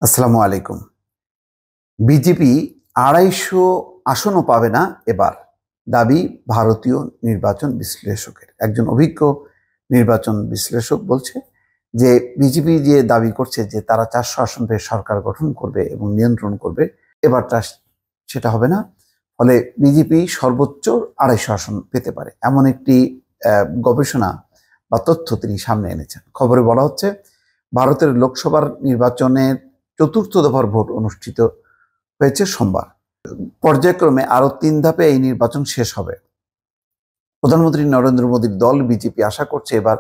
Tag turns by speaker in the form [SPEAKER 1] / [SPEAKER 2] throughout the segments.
[SPEAKER 1] আসসালামু আলাইকুম। বিজেপি ২৫০ আসনও পাবে না এবার, দাবি ভারতীয় নির্বাচন বিশ্লেষকের। একজন অভিজ্ঞ নির্বাচন বিশ্লেষক বলছে যে বিজেপি যে দাবি করছে যে তারা ৪০০ আসন পেয়ে সরকার গঠন করবে এবং নিয়ন্ত্রণ করবে, এবারটা সেটা হবে না। ফলে বিজেপি সর্বোচ্চ ২৫০ আসন পেতে পারে, এমন একটি গবেষণা বা তথ্য তিনি সামনে এনেছেন। খবরে বলা হচ্ছে ভারতের লোকসভার নির্বাচনের চতুর্থ দফার ভোট অনুষ্ঠিত হয়েছে সোমবার। পর্যায়ক্রমে আরো ৩ ধাপে এই নির্বাচন শেষ হবে। প্রধানমন্ত্রী নরেন্দ্র মোদীর দল বিজেপি আশা করছে এবার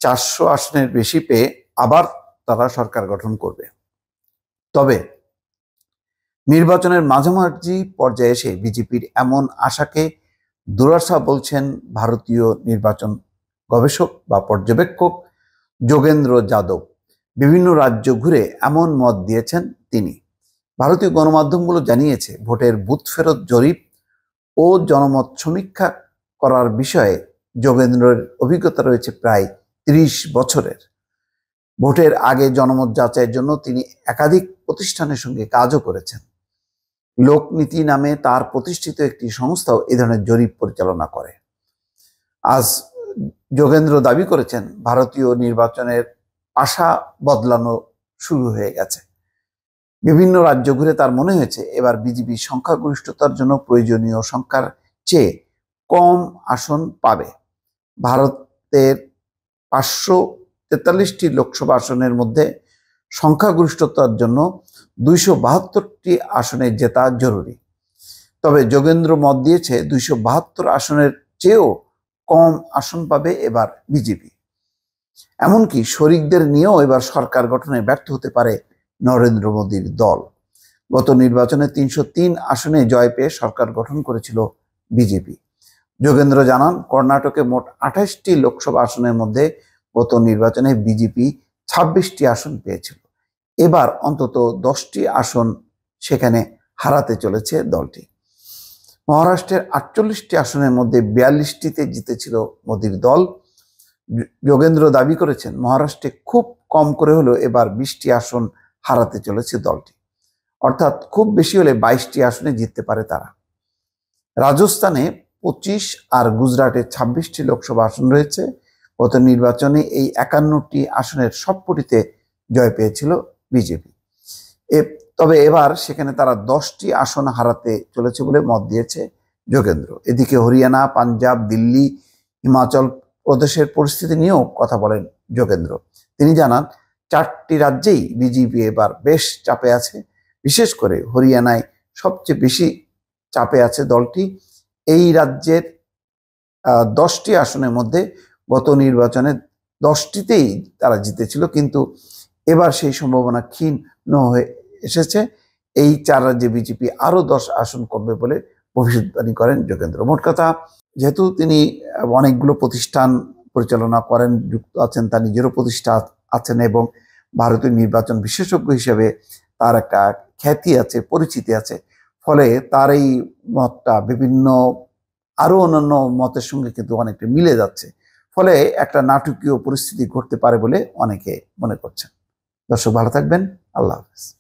[SPEAKER 1] ৪০০ আসনের বেশি পেয়ে আবার তারা সরকার গঠন করবে। তবে নির্বাচনের মাঝামাঝি পর্যায়ে এসে বিজেপির এমন আশাকে দুরাশা বলছেন ভারতীয় নির্বাচন গবেষক বা পর্যবেক্ষক যোগেন্দ্র যাদব। বিভিন্ন রাজ্য ঘুরে এমন মত দিয়েছেন তিনি। ভারতীয় গণমাধ্যমগুলো জানিয়েছে ভোটের বুথ ফেরত জরিপ ও জনমত সমীক্ষা করার বিষয়ে যোগেন্দ্রের অভিজ্ঞতা রয়েছে প্রায় ৩০ বছরের। ভোটের আগে জনমত যাচাইয়ের জন্য তিনি একাধিক প্রতিষ্ঠানের সঙ্গে কাজও করেছেন। লোকনীতি নামে তার প্রতিষ্ঠিত একটি সংস্থাও এ ধরনের জরিপ পরিচালনা করে। আজ যোগেন্দ্র দাবি করেছেন ভারতীয় নির্বাচনের আশা বদলানো শুরু হয়ে গেছে। বিভিন্ন রাজ্য ঘুরে তার মনে হয়েছে এবার বিজেপি সংখ্যাগরিষ্ঠতার জন্য প্রয়োজনীয় সংখ্যার চেয়ে কম আসন পাবে। ভারতের ৫৪৩টি লোকসভা আসনের মধ্যে সংখ্যাগরিষ্ঠতার জন্য ২৭২টি আসনে জেতা জরুরি। তবে যোগেন্দ্র মত দিয়েছে ২৭২ আসনের চেয়েও কম আসন পাবে এবার বিজেপি। এমনকি শরিকদের নিয়েও এবার সরকার গঠনে ব্যর্থ হতে পারে নরেন্দ্র মোদীর দল। গত নির্বাচনে ৩০৩ আসনে জয় পেয়ে সরকার গঠন করেছিল বিজেপি। যোগেন্দ্র জানান, কর্ণাটকে মোট ২৮টি লোকসভা আসনের মধ্যে গত নির্বাচনে বিজেপি ২৬টি আসন পেয়েছিল। এবার অন্তত 10টি আসন সেখানে হারাতে চলেছে দলটি। মহারাষ্ট্রের 48টি আসনের মধ্যে ৪২টিতে জিতেছিল মোদীর দল। যোগেন্দ্র দাবি করেছেন মহারাষ্ট্রে খুব কম করে হলেও এবার 20টি আসন হারাতে চলেছে দলটি, অর্থাৎ খুব বেশি হলে 22টি আসনে জিততে পারে তারা। রাজস্থানে 25 আর গুজরাটে 26টি লোকসভা আসন রয়েছে। গত নির্বাচনে এই 51টি আসনের সবকটিতে জয় পেয়েছিল বিজেপি। তবে এবার সেখানে তারা 10টি আসন হারাতে চলেছে বলে মত দিয়েছে যোগেন্দ্র। এদিকে হরিয়ানা, পাঞ্জাব, দিল্লি, হিমাচল প্রদেশের পরিস্থিতি নিয়েও কথা বলেন যোগেন্দ্র। তিনি জানান, 4টি রাজ্যেই বিজেপি এবার বেশ চাপে আছে। বিশেষ করে হরিয়ানায় সবচেয়ে বেশি চাপে আছে দলটি। এই রাজ্যের 10টি আসনের মধ্যে গত নির্বাচনে 10টিতেই তারা জিতেছিল, কিন্তু এবার সেই সম্ভাবনা ক্ষীণ হয়ে এসেছে। এই 4 রাজ্যে বিজেপি আরো 10 আসন কমবে বলে ভবিষ্যৎবাণী করেন যোগেন্দ্র। মোট কথা, যেহেতু তিনি অনেকগুলো প্রতিষ্ঠান পরিচালনা করেন, যুক্ত আছেন, তার নিজেরও প্রতিষ্ঠা আছেন এবং ভারতীয় নির্বাচন বিশেষজ্ঞ হিসেবে তার একটা খ্যাতি আছে, পরিচিতি আছে। ফলে তার এই মতটা বিভিন্ন আরো অন্যান্য মতের সঙ্গে কিন্তু অনেকটা মিলে যাচ্ছে। ফলে একটা নাটকীয় পরিস্থিতি ঘটতে পারে বলে অনেকে মনে করছেন। দর্শক, ভালো থাকবেন। আল্লাহ হাফেজ।